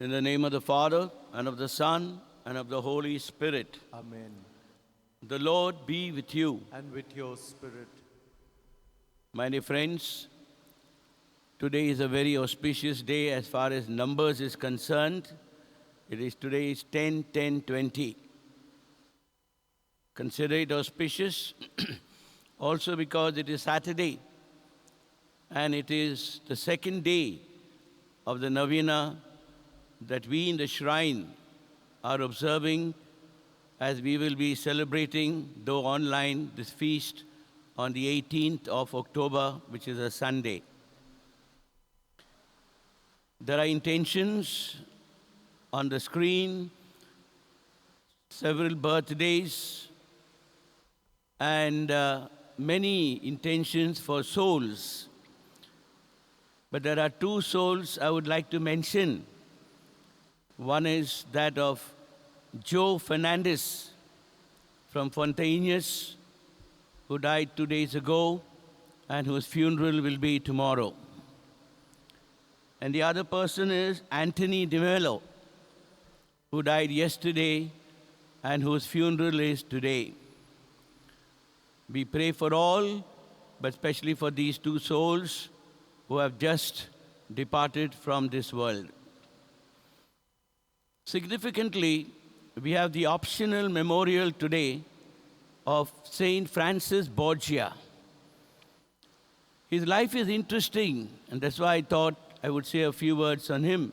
In the name of the Father, and of the Son, and of the Holy Spirit. Amen. The Lord be with you. And with your spirit. My dear friends, today is a very auspicious day as far as numbers is concerned. Today is 10-10-20. Consider it auspicious also because it is Saturday and it is the second day of the Novena that we in the shrine are observing as we will be celebrating, though online, this feast on the 18th of October, which is a Sunday. There are intentions on the screen, several birthdays, and many intentions for souls. But there are two souls I would like to mention. One is that of Joe Fernandez from Fontainhas, who died 2 days ago and whose funeral will be tomorrow. And the other person is Anthony DeMello, who died yesterday and whose funeral is today. We pray for all, but especially for these two souls who have just departed from this world. Significantly, we have the optional memorial today of Saint Francis Borgia. His life is interesting, and that's why I thought I would say a few words on him.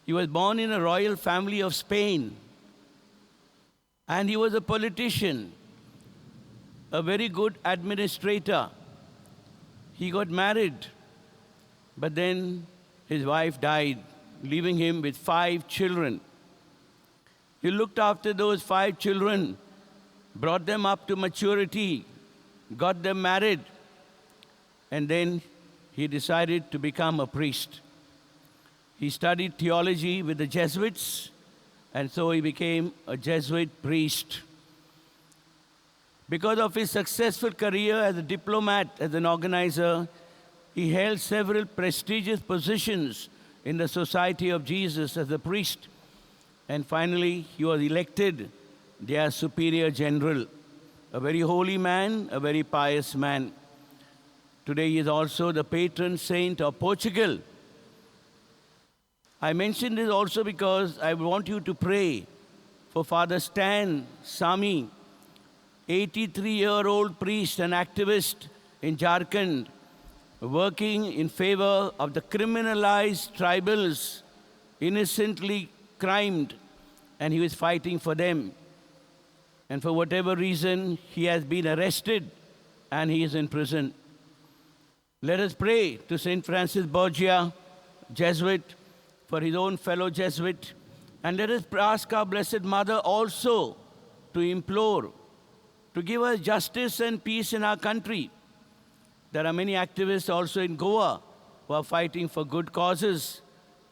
He was born in a royal family of Spain, and he was a politician, a very good administrator. He got married, but then his wife died, leaving him with 5 children. He looked after those 5 children, brought them up to maturity, got them married, and then he decided to become a priest. He studied theology with the Jesuits, and so he became a Jesuit priest. Because of his successful career as a diplomat, as an organizer, he held several prestigious positions in the Society of Jesus as a priest. And finally, he was elected their superior general, a very holy man, a very pious man. Today he is also the patron saint of Portugal. I mention this also because I want you to pray for Father Stan Sami, 83-year-old priest and activist in Jharkhand, working in favor of the criminalized tribals, innocently crimed, and he was fighting for them. And for whatever reason, he has been arrested and he is in prison. Let us pray to St. Francis Borgia, Jesuit, for his own fellow Jesuit. And let us ask our Blessed Mother also to implore, to give us justice and peace in our country. There are many activists also in Goa who are fighting for good causes.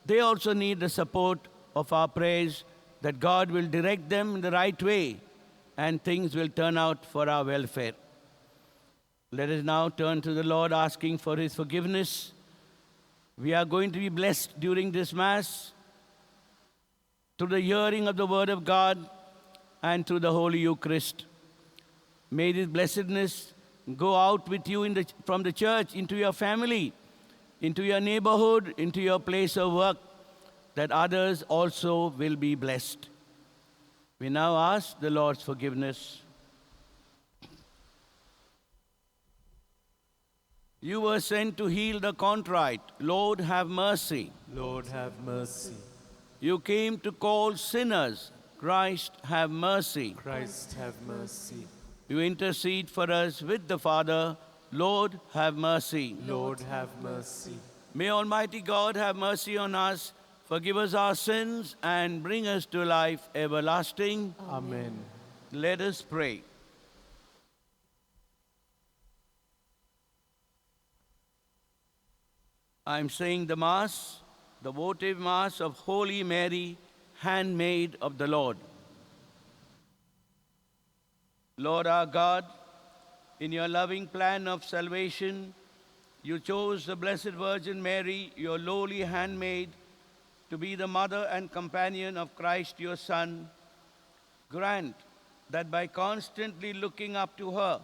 They also need the support of our prayers that God will direct them in the right way and things will turn out for our welfare. Let us now turn to the Lord asking for his forgiveness. We are going to be blessed during this Mass through the hearing of the Word of God and through the Holy Eucharist. May this blessedness go out with you from the church into your family, into your neighborhood, into your place of work, that others also will be blessed. We now ask the Lord's forgiveness. You were sent to heal the contrite. Lord, have mercy. Lord, have mercy. You came to call sinners. Christ, have mercy. Christ, have mercy. You intercede for us with the Father. Lord, have mercy. Lord, have mercy. May Almighty God have mercy on us, forgive us our sins, and bring us to life everlasting. Amen. Let us pray. I am saying the Mass, the votive Mass of Holy Mary, handmaid of the Lord. Lord our God, in your loving plan of salvation, you chose the Blessed Virgin Mary, your lowly handmaid, to be the mother and companion of Christ your Son, grant that by constantly looking up to her,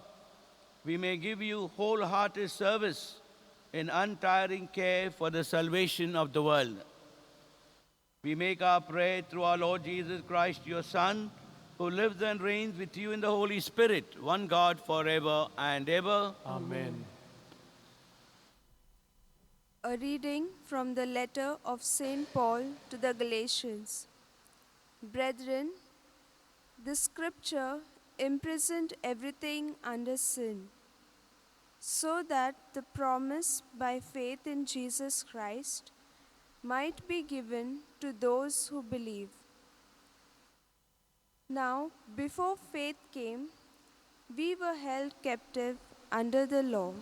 we may give you wholehearted service in untiring care for the salvation of the world. We make our prayer through our Lord Jesus Christ, your Son, who lives and reigns with you in the Holy Spirit, one God forever and ever. Amen. A reading from the letter of St. Paul to the Galatians. Brethren, the scripture imprisoned everything under sin, so that the promise by faith in Jesus Christ might be given to those who believe. Now, before faith came, we were held captive under the law,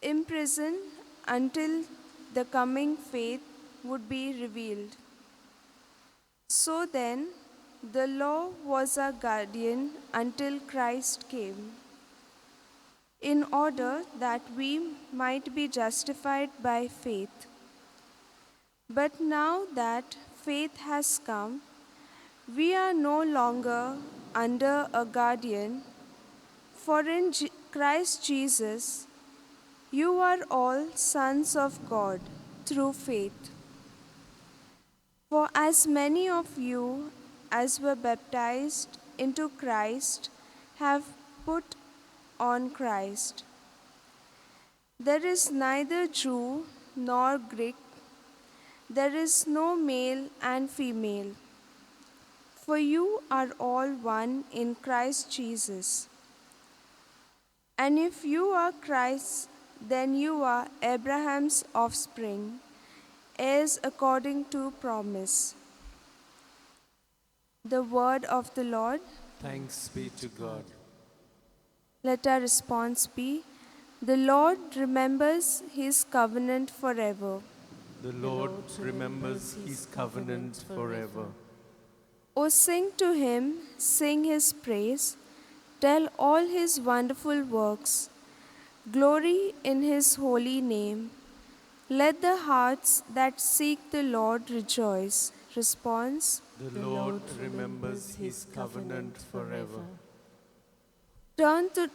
imprisoned until the coming faith would be revealed. So then, the law was our guardian until Christ came, in order that we might be justified by faith. But now that faith has come, we are no longer under a guardian, for in Christ Jesus, you are all sons of God through faith. For as many of you as were baptized into Christ have put on Christ. There is neither Jew nor Greek, there is no male and female, for you are all one in Christ Jesus. And if you are Christ, then you are Abraham's offspring, heirs according to promise. The word of the Lord. Thanks be to God. Let our response be, the Lord remembers his covenant forever. The Lord remembers his covenant forever. O sing to him, sing his praise, tell all his wonderful works, glory in his holy name. Let the hearts that seek the Lord rejoice. Response. The Lord remembers his covenant forever. Turn to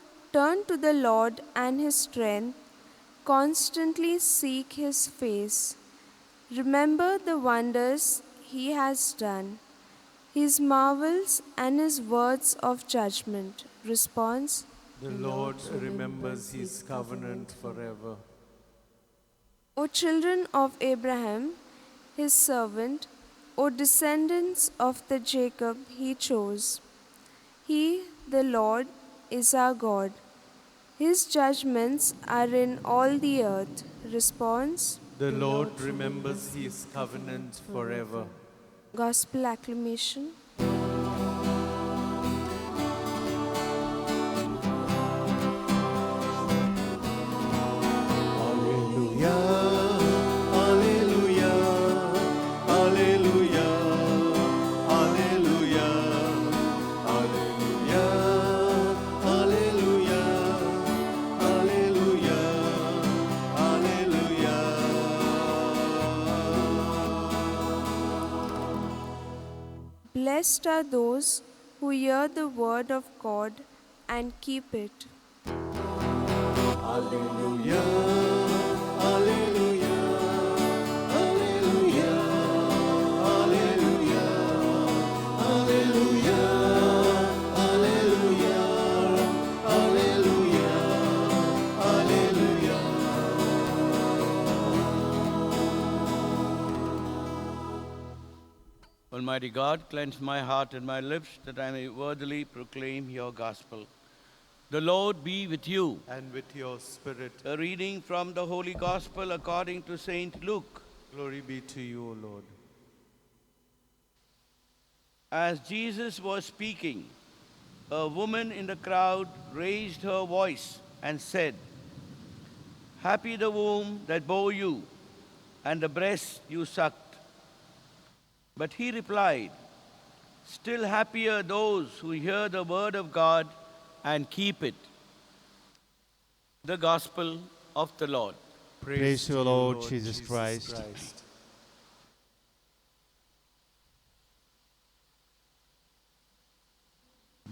the Lord and his strength, constantly seek his face. Remember the wonders he has done, his marvels and his words of judgment. Response. The Lord remembers his covenant forever. O children of Abraham, his servant, O descendants of the Jacob he chose. He, the Lord, is our God. His judgments are in all the earth. Response. The Lord remembers his covenant forever. Gospel acclamation. Blessed are those who hear the word of God and keep it. Alleluia, alleluia, alleluia, alleluia, alleluia, alleluia, alleluia, alleluia. Almighty God, cleanse my heart and my lips, that I may worthily proclaim your gospel. The Lord be with you. And with your spirit, A reading from the Holy Gospel according to Saint Luke. glory be to you, O Lord. As Jesus was speaking, a woman in the crowd raised her voice and said, "Happy the womb that bore you, and the breast you sucked." But he replied, "Still happier those who hear the word of God and keep it." The Gospel of the Lord. Praise to you, Lord Jesus Christ.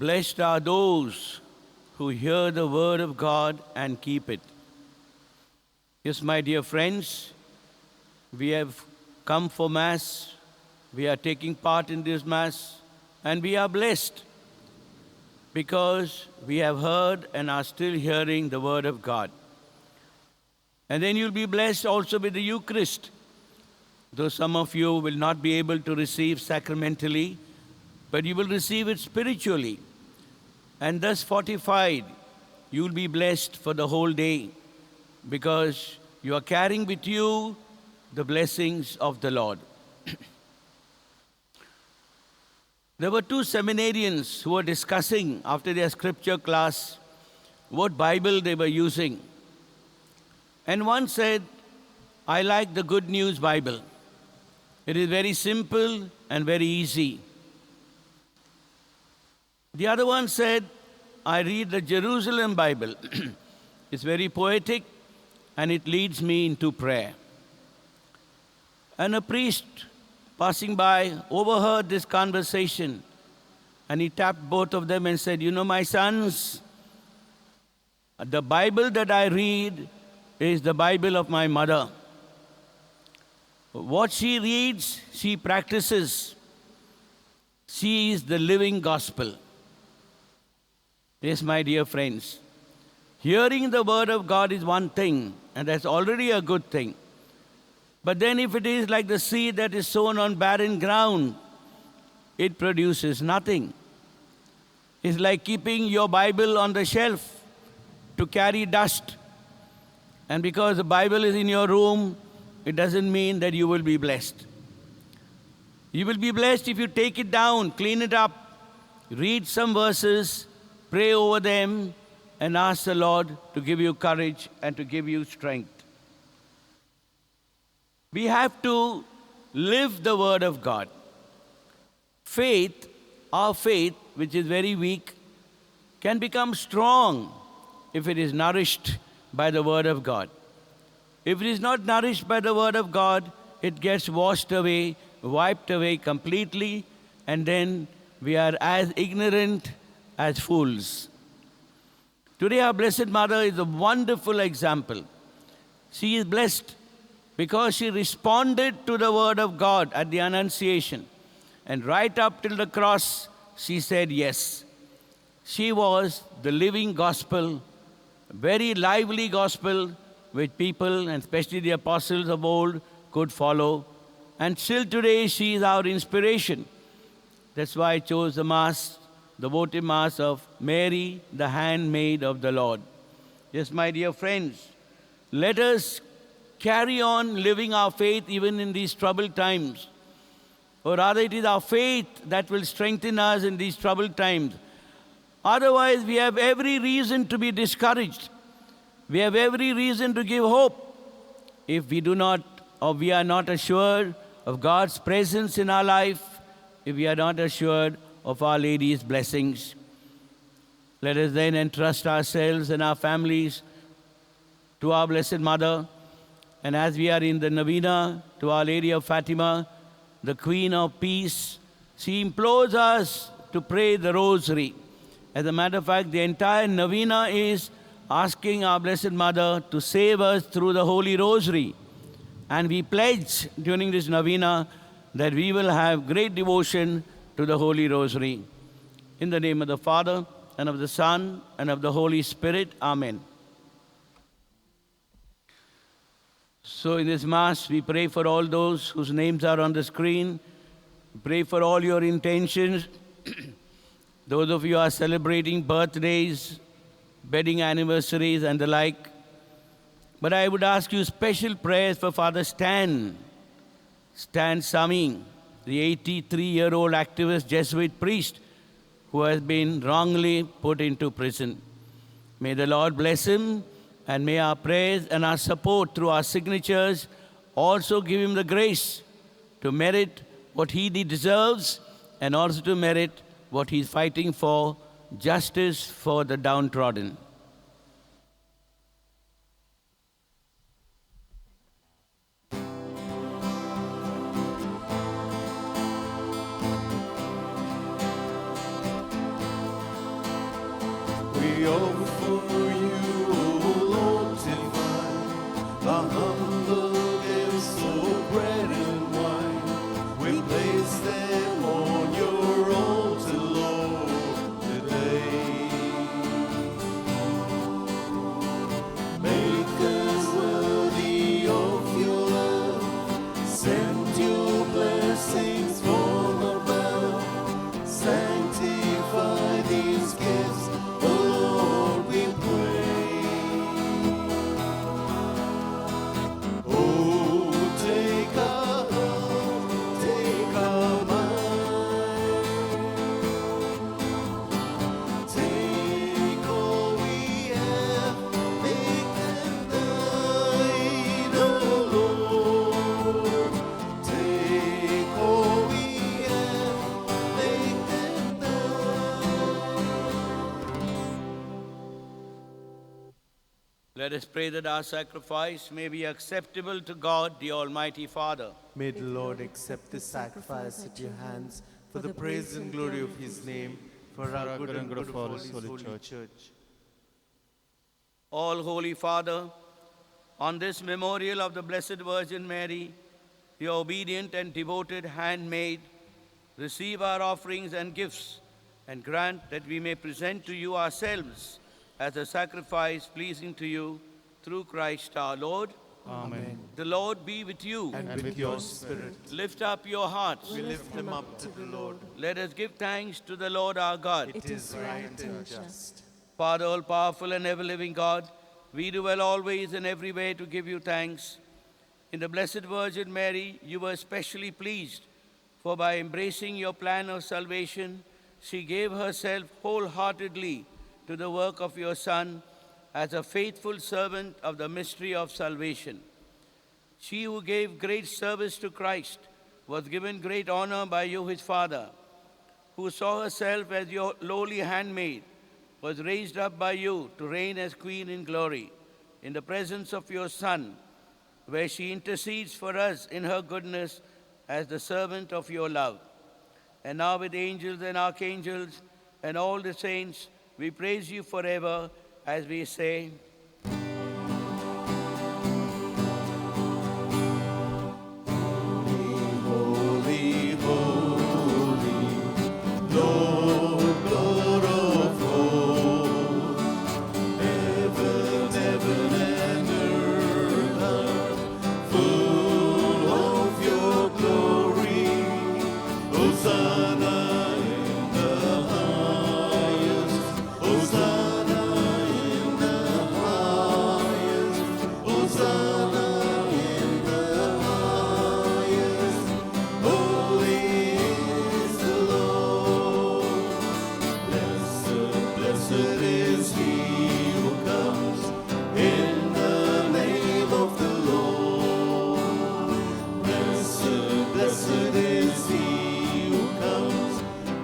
Blessed are those who hear the word of God and keep it. Yes, my dear friends, we have come for Mass. We are taking part in this Mass, and we are blessed because we have heard and are still hearing the word of God. And then you'll be blessed also with the Eucharist. Though some of you will not be able to receive sacramentally, but you will receive it spiritually. And thus fortified, you'll be blessed for the whole day because you are carrying with you the blessings of the Lord. There were two seminarians who were discussing after their scripture class what Bible they were using. And one said, I like the Good News Bible. It is very simple and very easy. The other one said, I read the Jerusalem Bible. It's very poetic and it leads me into prayer. And a priest passing by overheard this conversation and he tapped both of them and said, you know, my sons, the Bible that I read is the Bible of my mother. What she reads, she practices. She is the living gospel. Yes, my dear friends, hearing the word of God is one thing, and that's already a good thing. But then if it is like the seed that is sown on barren ground, it produces nothing. It's like keeping your Bible on the shelf to carry dust. And because the Bible is in your room, it doesn't mean that you will be blessed. You will be blessed if you take it down, clean it up, read some verses, pray over them, and ask the Lord to give you courage and to give you strength. We have to live the Word of God. Faith, our faith, which is very weak, can become strong if it is nourished by the Word of God. If it is not nourished by the Word of God, it gets washed away, wiped away completely, and then we are as ignorant as fools. Today, our Blessed Mother is a wonderful example. She is blessed because she responded to the Word of God at the Annunciation. And right up till the cross, she said yes. She was the living gospel, very lively gospel, which people, and especially the apostles of old, could follow. And still today, she is our inspiration. That's why I chose the Mass, the votive Mass of Mary, the handmaid of the Lord. Yes, my dear friends, let us carry on living our faith even in these troubled times. Or rather, it is our faith that will strengthen us in these troubled times. Otherwise, we have every reason to be discouraged. We have every reason to give hope if we do not, or we are not assured of God's presence in our life, if we are not assured of Our Lady's blessings. Let us then entrust ourselves and our families to our Blessed Mother. And as we are in the novena to Our Lady of Fatima, the Queen of Peace, she implores us to pray the Rosary. As a matter of fact, the entire novena is asking our Blessed Mother to save us through the Holy Rosary. And we pledge during this novena that we will have great devotion to the Holy Rosary. In the name of the Father, and of the Son, and of the Holy Spirit. Amen. So in this Mass, we pray for all those whose names are on the screen. We pray for all your intentions. Those of you who are celebrating birthdays, wedding anniversaries, and the like. But I would ask you special prayers for Father Stan Sami, the 83-year-old activist Jesuit priest who has been wrongly put into prison. May the Lord bless him, and may our prayers and our support through our signatures also give him the grace to merit what he deserves and also to merit what he's fighting for, justice for the downtrodden. Our humble gifts, so bread and wine, we place them on your altar, Lord, today. Make us worthy of your love. Send your blessings from above. Sanctify these gifts, oh Lord, we pray. Oh, take our heart, take our mind. Take all we have, make them thine, oh Lord. Take all we have, make them Let us pray that our sacrifice may be acceptable to God, the Almighty Father. May the Lord accept this sacrifice at your hands for the praise and glory of his name, for our good and good of all his holy church. All Holy Father, on this memorial of the Blessed Virgin Mary, your obedient and devoted handmaid, receive our offerings and gifts, and grant that we may present to you ourselves as a sacrifice pleasing to you through Christ our Lord. Amen. The Lord be with you. And with your spirit, Lift up your hearts. we lift them up to the Lord. Let us give thanks to the Lord our God. It is right and just. Father, all-powerful and ever-living God, we do well always and every way to give you thanks. In the Blessed Virgin Mary, you were especially pleased, for by embracing your plan of salvation, she gave herself wholeheartedly to the work of your Son as a faithful servant of the mystery of salvation. She who gave great service to Christ was given great honor by you, his Father, who saw herself as your lowly handmaid, was raised up by you to reign as Queen in glory in the presence of your Son, where she intercedes for us in her goodness as the servant of your love. And now with angels and archangels and all the saints, we praise you forever as we say, Holy, holy, Lord God of hosts, heaven and earth are full of your glory. Hosanna in the highest, Hosanna in the highest, Hosanna in the highest. Holy is the Lord. Blessed is he who comes in the name of the Lord. Blessed is he who comes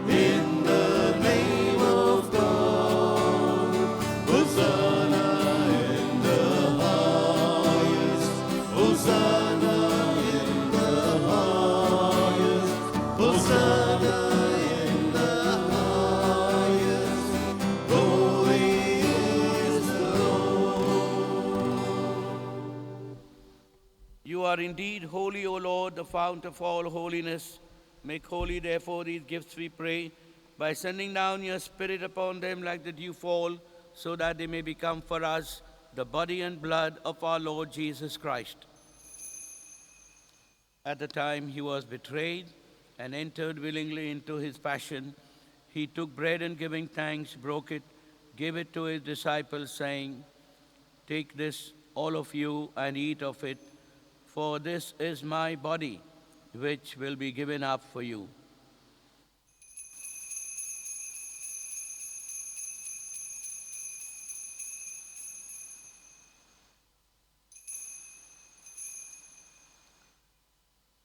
in the name of God. Hosanna in the highest, Hosanna in the highest, Hosanna in the highest. Holy is the Lord. you are indeed holy, O Lord, the fount of all holiness. Make holy, therefore, these gifts, we pray, by sending down your Spirit upon them like the dew fall, so that they may become for us the body and blood of our Lord Jesus Christ. At the time he was betrayed and entered willingly into his passion, he took bread and giving thanks, broke it, gave it to his disciples, saying, "Take this, all of you, and eat of it, for this is my body, which will be given up for you."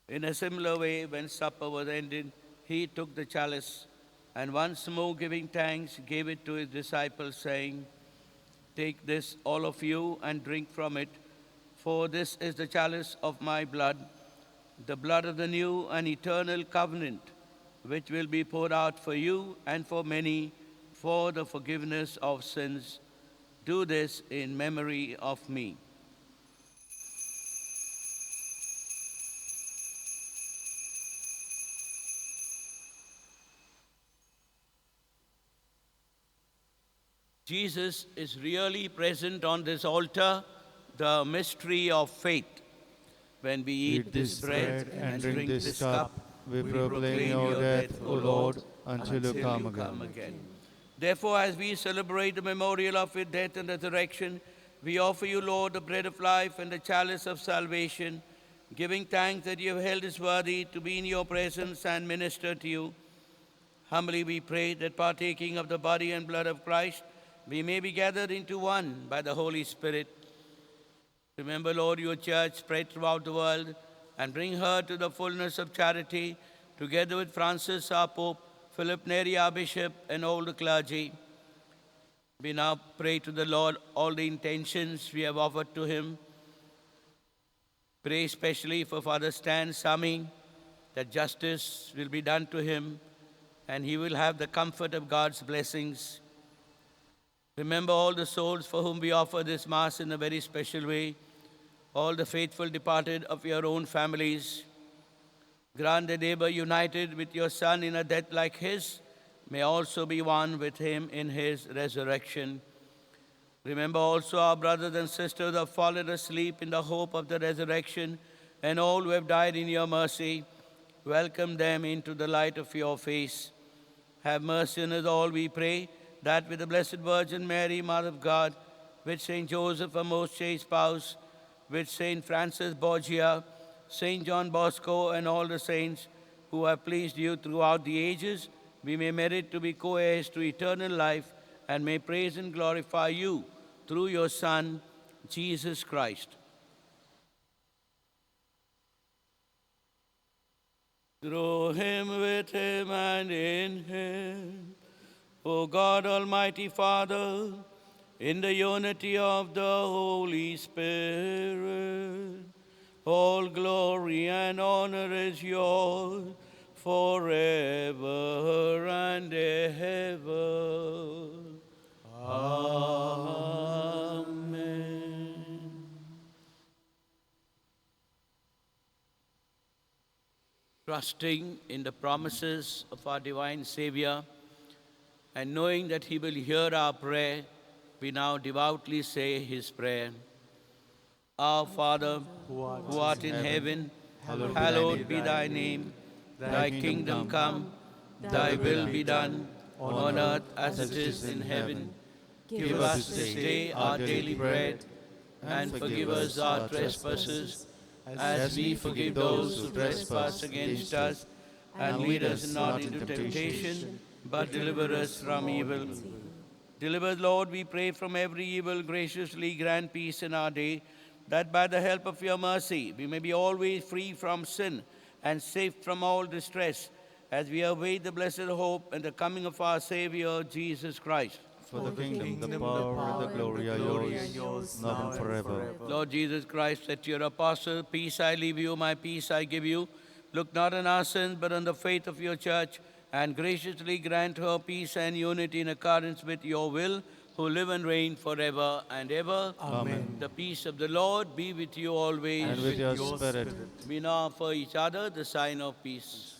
In a similar way, when supper was ended, he took the chalice, and once more giving thanks, gave it to his disciples, saying, "Take this, all of you, and drink from it, for this is the chalice of my blood, the blood of the new and eternal covenant, which will be poured out for you and for many for the forgiveness of sins. Do this in memory of me." Jesus is really present on this altar, the mystery of faith. When we Eat this bread and drink this cup, we proclaim your death, O Lord, until you come again. Therefore, as we celebrate the memorial of your death and resurrection, we offer you, Lord, the bread of life and the chalice of salvation, giving thanks that you have held us worthy to be in your presence and minister to you. Humbly we pray that partaking of the body and blood of Christ, we may be gathered into one by the Holy Spirit. Remember, Lord, your church spread throughout the world and bring her to the fullness of charity, together with Francis, our Pope, Philip Neri, our Bishop, and all the clergy. We now pray to the Lord all the intentions we have offered to him. Pray especially for Father Stan Sami, that justice will be done to him and he will have the comfort of God's blessings. Remember all the souls for whom we offer this Mass in a very special way, all the faithful departed of your own families. Grant that they were united with your Son in a death like his, may also be one with him in his resurrection. Remember also our brothers and sisters who have fallen asleep in the hope of the resurrection, and all who have died in your mercy. Welcome them into the light of your face. Have mercy on us all, we pray, that with the Blessed Virgin Mary, Mother of God, with Saint Joseph, our most chaste spouse, with Saint Francis Borgia, Saint John Bosco, and all the saints who have pleased you throughout the ages, we may merit to be co-heirs to eternal life and may praise and glorify you through your Son, Jesus Christ. Through him, with him, and in him, O God, Almighty Father, in the unity of the Holy Spirit, all glory and honor is yours forever and ever. Amen. Trusting in the promises of our divine Savior and knowing that he will hear our prayer, we now devoutly say his prayer. Our Father, who art in heaven, hallowed be thy name. Thy kingdom come, thy will be done, on earth as it is in heaven. Give us this day our daily bread, and forgive us our trespasses, as we forgive those who trespass against us. And lead us not into temptation, but deliver us from evil. Deliver us, Lord, we pray, from every evil. Graciously grant peace in our day, that by the help of your mercy we may be always free from sin and safe from all distress, as we await the blessed hope and the coming of our Savior, Jesus Christ. For the kingdom, the power, and the glory are yours, now and forever. Lord Jesus Christ said to your apostle, peace I leave you, my peace I give you. Look not on our sins, but on the faith of your church, and graciously grant her peace and unity in accordance with your will, who live and reign forever and ever. Amen. The peace of the Lord be with you always. And with your spirit. We now offer each other the sign of peace.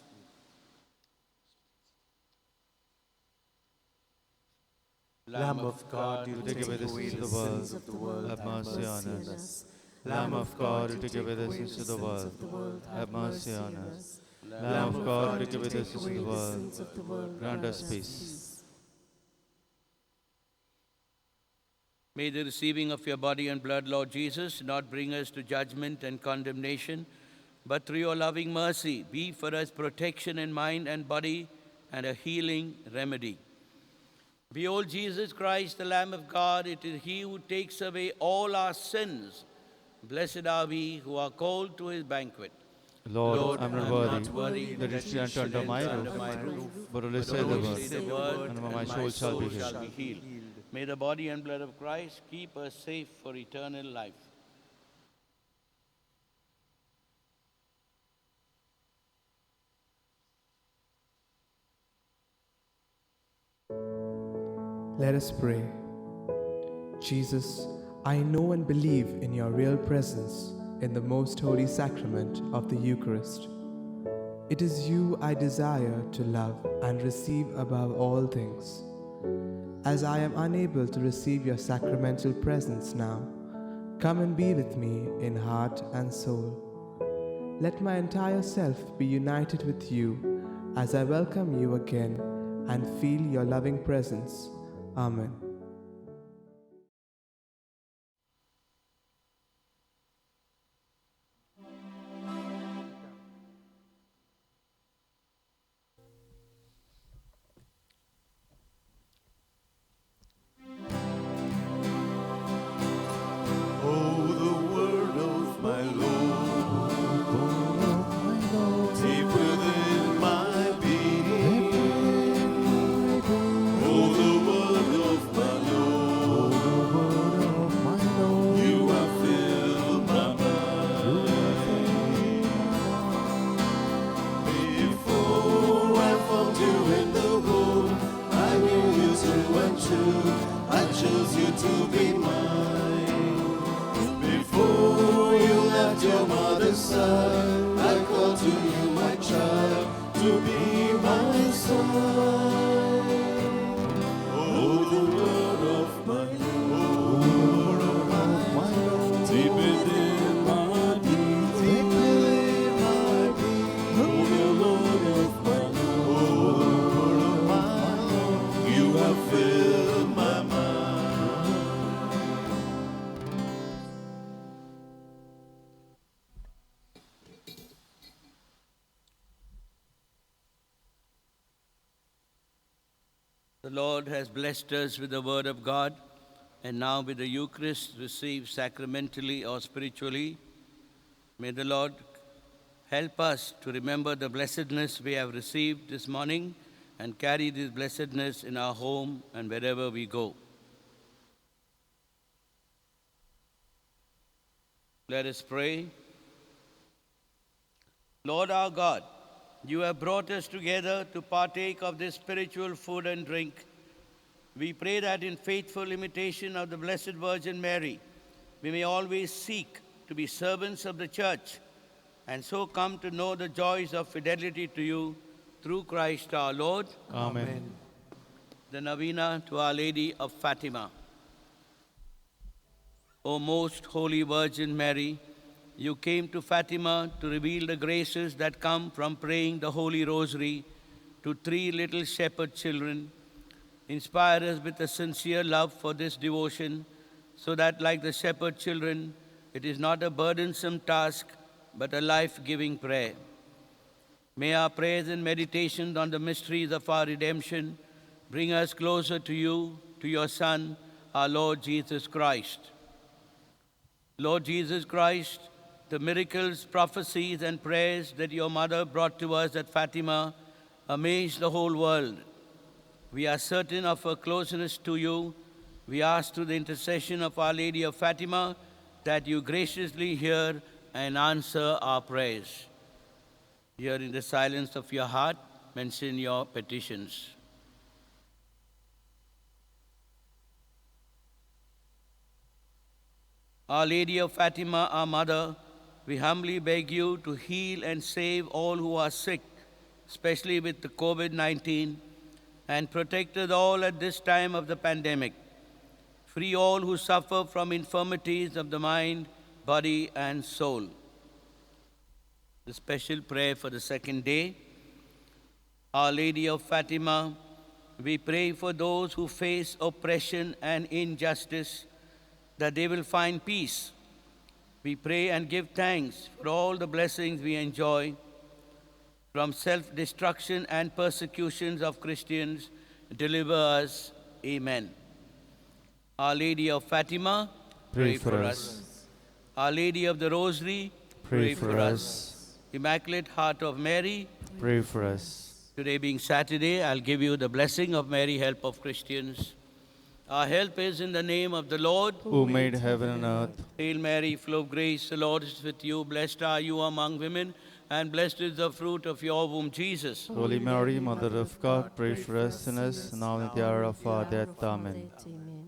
Lamb of God, you take away the sins of the world, have mercy on us. Lamb of God, you take away the sins of the world, have mercy on us. Lamb of God, you take away the sins of the world, grant us peace. May the receiving of your body and blood, Lord Jesus, not bring us to judgment and condemnation, but through your loving mercy be for us protection in mind and body and a healing remedy. Behold Jesus Christ, the Lamb of God, it is he who takes away all our sins. Blessed are we who are called to his banquet. Lord, I am not worthy that you should enter under my roof, but only say the word, and my soul shall be healed. May the body and blood of Christ keep us safe for eternal life. Let us pray. Jesus, I know and believe in your real presence in the most holy sacrament of the Eucharist. It is you I desire to love and receive above all things. As I am unable to receive your sacramental presence now, come and be with me in heart and soul. Let my entire self be united with you as I welcome you again and feel your loving presence. Amen. Oh, the word of my Lord, deep within my being. Oh, the word of my Lord, you have filled my mind. Before I found you in the womb, I knew you true and true. I chose you to be mine. Before you left your mother's side, I called to you, my child, to be my son. Oh, the word of my Lord, deep within my being, deep within my being. Oh, the Lord of my Lord, you have filled my mind. The Lord has blessed us with the Word of God, and now with the Eucharist received sacramentally or spiritually. May the Lord help us to remember the blessedness we have received this morning and carry this blessedness in our home and wherever we go. Let us pray. Lord our God, you have brought us together to partake of this spiritual food and drink. We pray that in faithful imitation of the Blessed Virgin Mary, we may always seek to be servants of the Church and so come to know the joys of fidelity to you through Christ our Lord. Amen. The Novena to Our Lady of Fatima. O most holy Virgin Mary, you came to Fatima to reveal the graces that come from praying the Holy Rosary to 3 little shepherd children. Inspire us with a sincere love for this devotion, so that, like the shepherd children, it is not a burdensome task, but a life-giving prayer. May our prayers and meditations on the mysteries of our redemption bring us closer to you, to your Son, our Lord Jesus Christ. Lord Jesus Christ, the miracles, prophecies, and prayers that your mother brought to us at Fatima amazed the whole world. We are certain of her closeness to you. We ask through the intercession of Our Lady of Fatima that you graciously hear and answer our prayers. Here in the silence of your heart, mention your petitions. Our Lady of Fatima, our Mother, we humbly beg you to heal and save all who are sick, especially with the COVID-19, and protect us all at this time of the pandemic. Free all who suffer from infirmities of the mind, body, and soul. The special prayer for the second day. Our Lady of Fatima, we pray for those who face oppression and injustice, that they will find peace. We pray and give thanks for all the blessings we enjoy from self-destruction and persecutions of Christians. Deliver us. Amen. Our Lady of Fatima, Pray for us. Our Lady of the Rosary, Pray for us. Immaculate Heart of Mary, Pray for us. today being Saturday, I'll give you the blessing of Mary, help of Christians. Our help is in the name of the Lord, Who made heaven and earth. Hail Mary, full of grace, the Lord is with you. Blessed are you among women, and blessed is the fruit of your womb, Jesus. Holy Mary, Mother of God, pray for us sinners, now and at the hour of our death. Amen.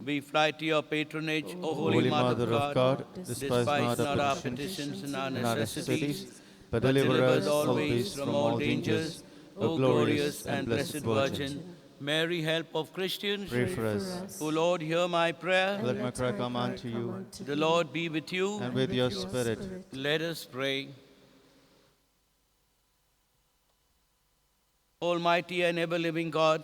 We fly to your patronage, O Holy Mother of God, despise not our petitions and our and our necessities, necessities, but deliver us always from all dangers, O glorious and blessed Virgin. Mary, help of Christians. Pray for us. O Lord, hear my prayer. Let my prayer come unto you, The Lord be with you. and with your spirit. Let us pray. Almighty and ever-living God,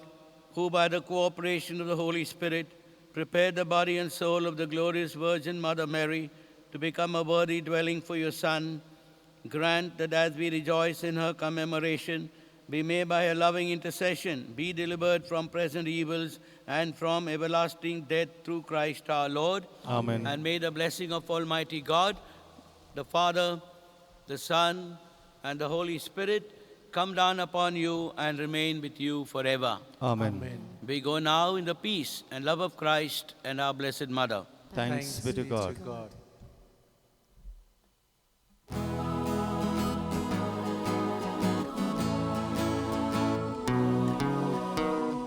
who by the cooperation of the Holy Spirit prepared the body and soul of the glorious Virgin Mother Mary to become a worthy dwelling for your Son, grant that as we rejoice in her commemoration, we may by her loving intercession be delivered from present evils and from everlasting death through Christ our Lord. Amen. And may the blessing of Almighty God, the Father, the Son, and the Holy Spirit come down upon you and remain with you forever. Amen. We go now in the peace and love of Christ and our Blessed Mother. Thanks be to God.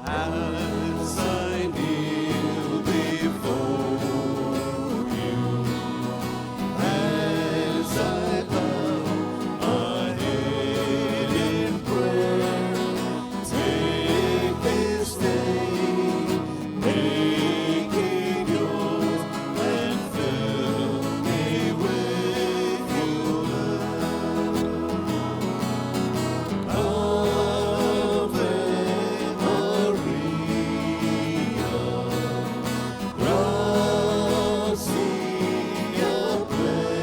As I kneel before you, as I bow my head in prayer, take this day, make it yours, and fill me with your love. Ave Maria, gracia plena,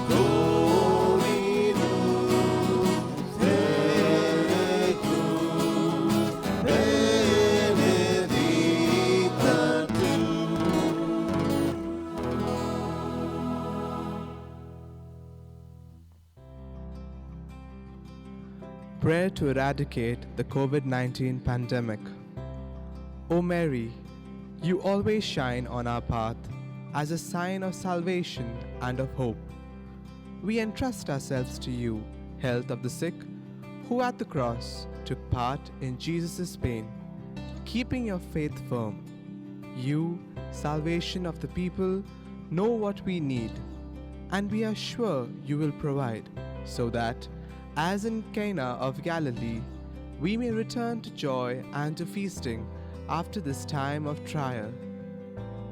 Dominus tecum, benedicta tu. Prayer to eradicate the COVID-19 pandemic. O Mary, you always shine on our path as a sign of salvation and of hope. We entrust ourselves to you, health of the sick, who at the cross took part in Jesus' pain, keeping your faith firm. You, salvation of the people, know what we need, and we are sure you will provide, so that, as in Cana of Galilee, we may return to joy and to feasting after this time of trial.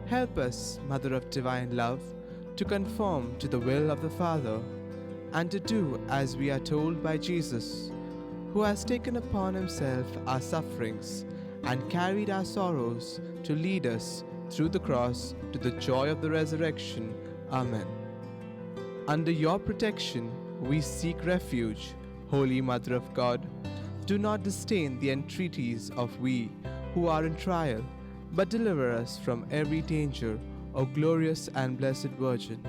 Help us, Mother of Divine Love, to conform to the will of the Father, and to do as we are told by Jesus, who has taken upon himself our sufferings and carried our sorrows to lead us through the cross to the joy of the resurrection. Amen. Under your protection, we seek refuge, Holy Mother of God. Do not disdain the entreaties of we who are in trial, but deliver us from every danger, O glorious and blessed Virgin.